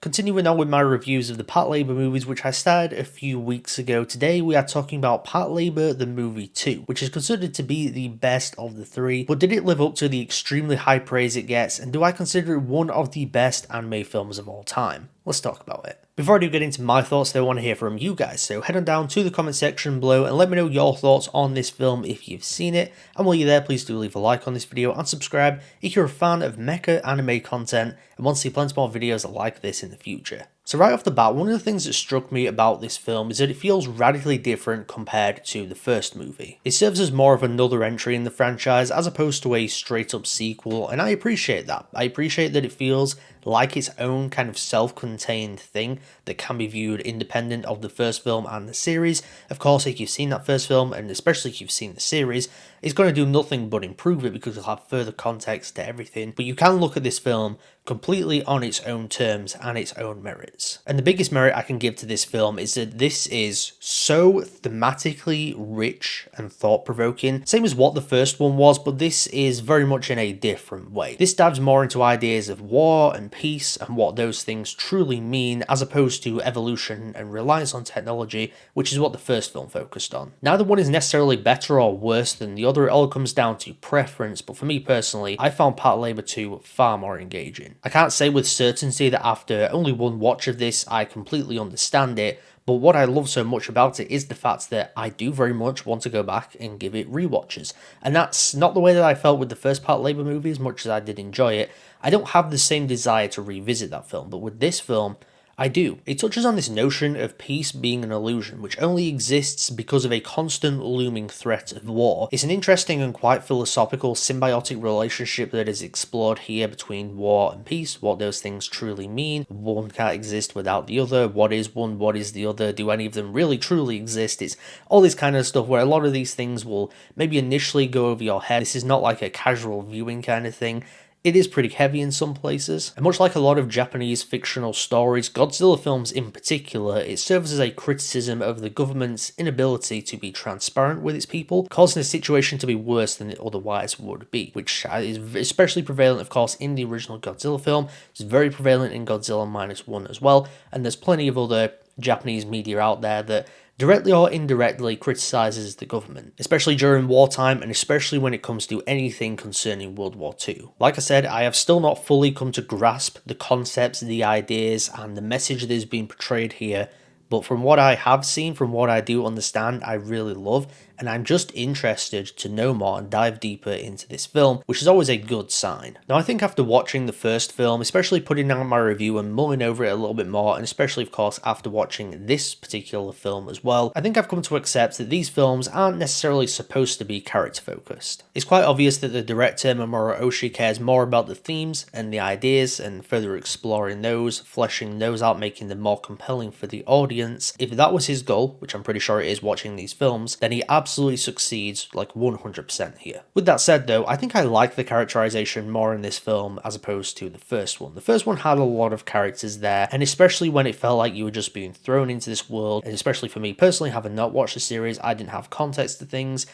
Continuing on with my reviews of the Patlabor movies, which I started a few weeks ago, today we are talking about Patlabor the Movie 2, which is considered to be the best of the three, but did it live up to the extremely high praise it gets, and do I consider it one of the best anime films of all time? Let's talk about it. Before I do get into my thoughts, though, I want to hear from you guys, so head on down to the comment section below and let me know your thoughts on this film if you've seen it, and while you're there, please do leave a like on this video and subscribe if you're a fan of mecha anime content and want to see plenty more videos like this in the future. So right off the bat, one of the things that struck me about this film is that it feels radically different compared to the first movie. It serves as more of another entry in the franchise as opposed to a straight up sequel, and I appreciate that. I appreciate that it feels like its own kind of self-contained thing that can be viewed independent of the first film and the series. Of course, if you've seen that first film, and especially if you've seen the series, it's going to do nothing but improve it because you'll have further context to everything, but you can look at this film completely on its own terms and its own merits. And the biggest merit I can give to this film is that this is so thematically rich and thought-provoking, same as what the first one was, but this is very much in a different way. This dives more into ideas of war and peace and what those things truly mean, as opposed to evolution and reliance on technology, which is what the first film focused on. Neither one is necessarily better or worse than the other, it all comes down to preference, but for me personally, I found Patlabor 2 far more engaging. I can't say with certainty that after only one watch of this, I completely understand it, but what I love so much about it is the fact that I do very much want to go back and give it rewatches. And that's not the way that I felt with the first Patlabor movie, as much as I did enjoy it. I don't have the same desire to revisit that film, but with this film, I do. It touches on this notion of peace being an illusion, which only exists because of a constant looming threat of war. It's an interesting and quite philosophical symbiotic relationship that is explored here between war and peace, what those things truly mean. One can't exist without the other. What is one? What is the other? Do any of them really truly exist? It's all this kind of stuff where a lot of these things will maybe initially go over your head. This is not like a casual viewing kind of thing. It is pretty heavy in some places, and much like a lot of Japanese fictional stories, Godzilla films in particular, it serves as a criticism of the government's inability to be transparent with its people, causing the situation to be worse than it otherwise would be, which is especially prevalent, of course, in the original Godzilla film. It's very prevalent in Godzilla Minus One as well, and there's plenty of other Japanese media out there that directly or indirectly criticizes the government, especially during wartime and especially when it comes to anything concerning World War II. Like I said, I have still not fully come to grasp the concepts, the ideas, and the message that is being portrayed here, but from what I have seen, from what I do understand, I really love, and I'm just interested to know more and dive deeper into this film, which is always a good sign. Now, I think after watching the first film, especially putting out my review and mulling over it a little bit more, and especially, of course, after watching this particular film as well, I think I've come to accept that these films aren't necessarily supposed to be character-focused. It's quite obvious that the director, Mamoru Oshii, cares more about the themes and the ideas, and further exploring those, fleshing those out, making them more compelling for the audience. If that was his goal, which I'm pretty sure it is watching these films, then he absolutely succeeds like 100% here. With that said though, I think I like the characterization more in this film as opposed to the first one. The first one had a lot of characters there, and especially when it felt like you were just being thrown into this world, and especially for me personally, having not watched the series, I didn't have context to things,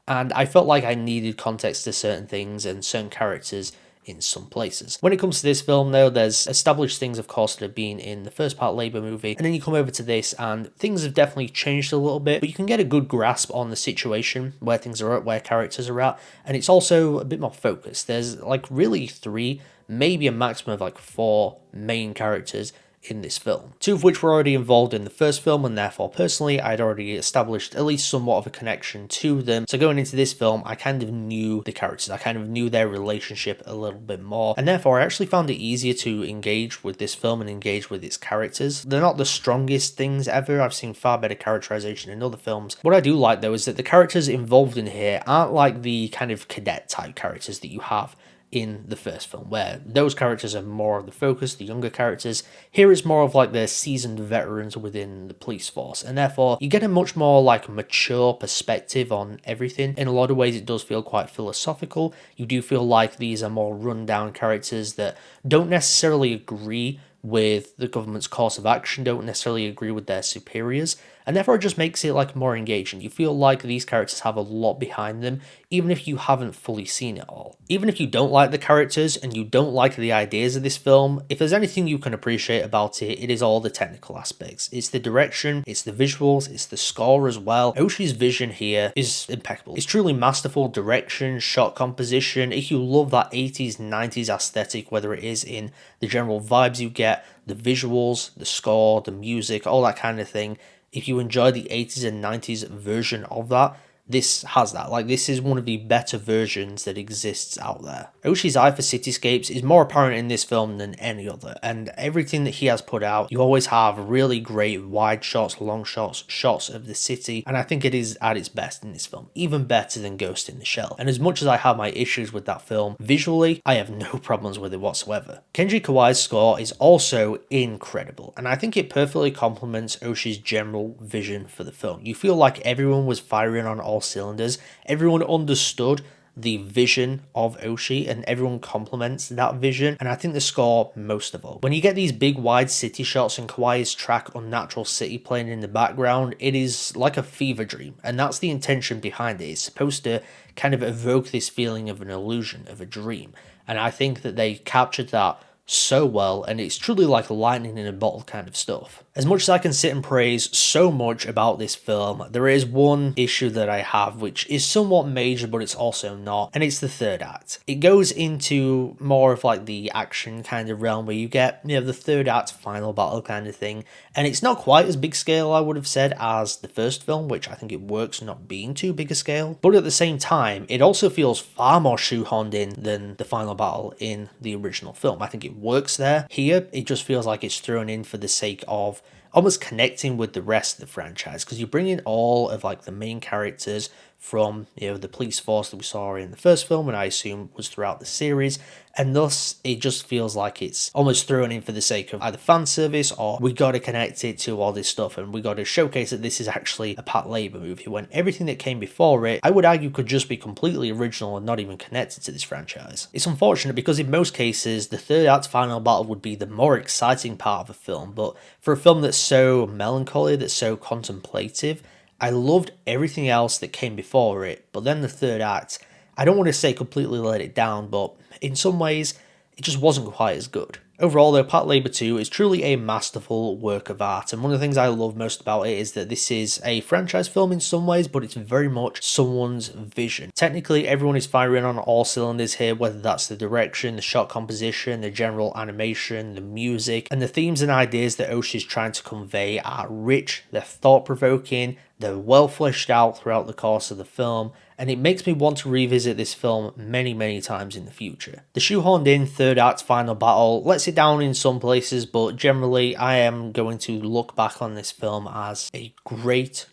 and I felt like I needed context to certain things and certain characters in some places. When it comes to this film though, there's established things of course that have been in the first Patlabor movie, and then you come over to this and things have definitely changed a little bit, but you can get a good grasp on the situation, where things are at, where characters are at, and it's also a bit more focused. There's like really three, maybe a maximum of like four main characters in this film, two of which were already involved in the first film, and therefore personally I'd already established at least somewhat of a connection to them. So going into this film, I kind of knew the characters, I kind of knew their relationship a little bit more, and therefore I actually found it easier to engage with this film and engage with its characters. They're not the strongest things ever, I've seen far better characterization in other films. What I do like though is that the characters involved in here aren't like the kind of cadet type characters that you have in the first film, where those characters are more of the focus, the younger characters. Here it's more of like the seasoned veterans within the police force, and therefore you get a much more like mature perspective on everything. In a lot of ways it does feel quite philosophical. You do feel like these are more run-down characters that don't necessarily agree with the government's course of action, don't necessarily agree with their superiors, and therefore it just makes it like more engaging. You feel like these characters have a lot behind them, even if you haven't fully seen it all. Even if you don't like the characters and you don't like the ideas of this film, if there's anything you can appreciate about it, it is all the technical aspects. It's the direction, it's the visuals, it's the score as well. Oshi's vision here is impeccable. It's truly masterful direction, shot composition. If you love that 80s, 90s aesthetic, whether it is in the general vibes you get, the visuals, the score, the music, all that kind of thing, if you enjoy the 80s and 90s version of that, this has that. Like, this is one of the better versions that exists out there. Oshi's eye for cityscapes is more apparent in this film than any other, and everything that he has put out, you always have really great wide shots, long shots, shots of the city, and I think it is at its best in this film, even better than Ghost in the Shell. And as much as I have my issues with that film, visually, I have no problems with it whatsoever. Kenji Kawai's score is also incredible, and I think it perfectly complements Oshi's general vision for the film. You feel like everyone was firing on all cylinders, everyone understood the vision of Oshi, and everyone complements that vision, and I think the score most of all. When you get these big wide city shots and Kawai's track Unnatural City playing in the background, it is like a fever dream, and that's the intention behind it. It's supposed to kind of evoke this feeling of an illusion, of a dream, and I think that they captured that so well, and it's truly like lightning in a bottle kind of stuff. As much as I can sit and praise so much about this film, there is one issue that I have which is somewhat major, but it's also not, and it's the third act. It goes into more of like the action kind of realm where you get, you know, the third act final battle kind of thing, and it's not quite as big scale, I would have said, as the first film, which I think it works not being too big a scale, but at the same time, it also feels far more shoehorned in than the final battle in the original film. I think it works there. Here, it just feels like it's thrown in for the sake of almost connecting with the rest of the franchise, because you bring in all of like the main characters from, you know, the police force that we saw in the first film, and I assume was throughout the series, and thus it just feels like it's almost thrown in for the sake of either fan service or we got to connect it to all this stuff and we got to showcase that this is actually a Patlabor movie, when everything that came before it, I would argue, could just be completely original and not even connected to this franchise. It's unfortunate because in most cases the third act final battle would be the more exciting part of a film, but for a film that's so melancholy, that's so contemplative, I loved everything else that came before it, but then the third act, I don't want to say completely let it down, but in some ways, it just wasn't quite as good. Overall though, Patlabor 2 is truly a masterful work of art, and one of the things I love most about it is that this is a franchise film in some ways, but it's very much someone's vision. Technically, everyone is firing on all cylinders here, whether that's the direction, the shot composition, the general animation, the music, and the themes and ideas that Oshi is trying to convey are rich, they're thought-provoking, they're well fleshed out throughout the course of the film, and it makes me want to revisit this film many times in the future. The shoehorned in third act final battle lets it down in some places, but generally I am going to look back on this film as a great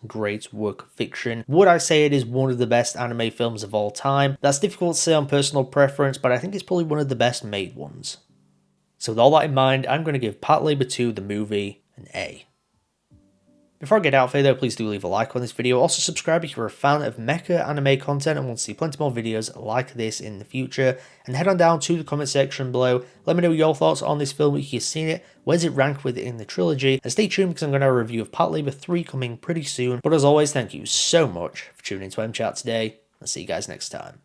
work of fiction. Would I say it is one of the best anime films of all time? That's difficult to say on personal preference, but I think it's probably one of the best made ones. So with all that in mind, I'm going to give Patlabor 2 the movie an A. Before I get out of here though, please do leave a like on this video. Also subscribe if you're a fan of mecha anime content and want to see plenty more videos like this in the future. And head on down to the comment section below. Let me know your thoughts on this film if you've seen it. Where's it ranked within the trilogy? And stay tuned because I'm going to have a review of Patlabor 3 coming pretty soon. But as always, thank you so much for tuning into mchat today. I'll see you guys next time.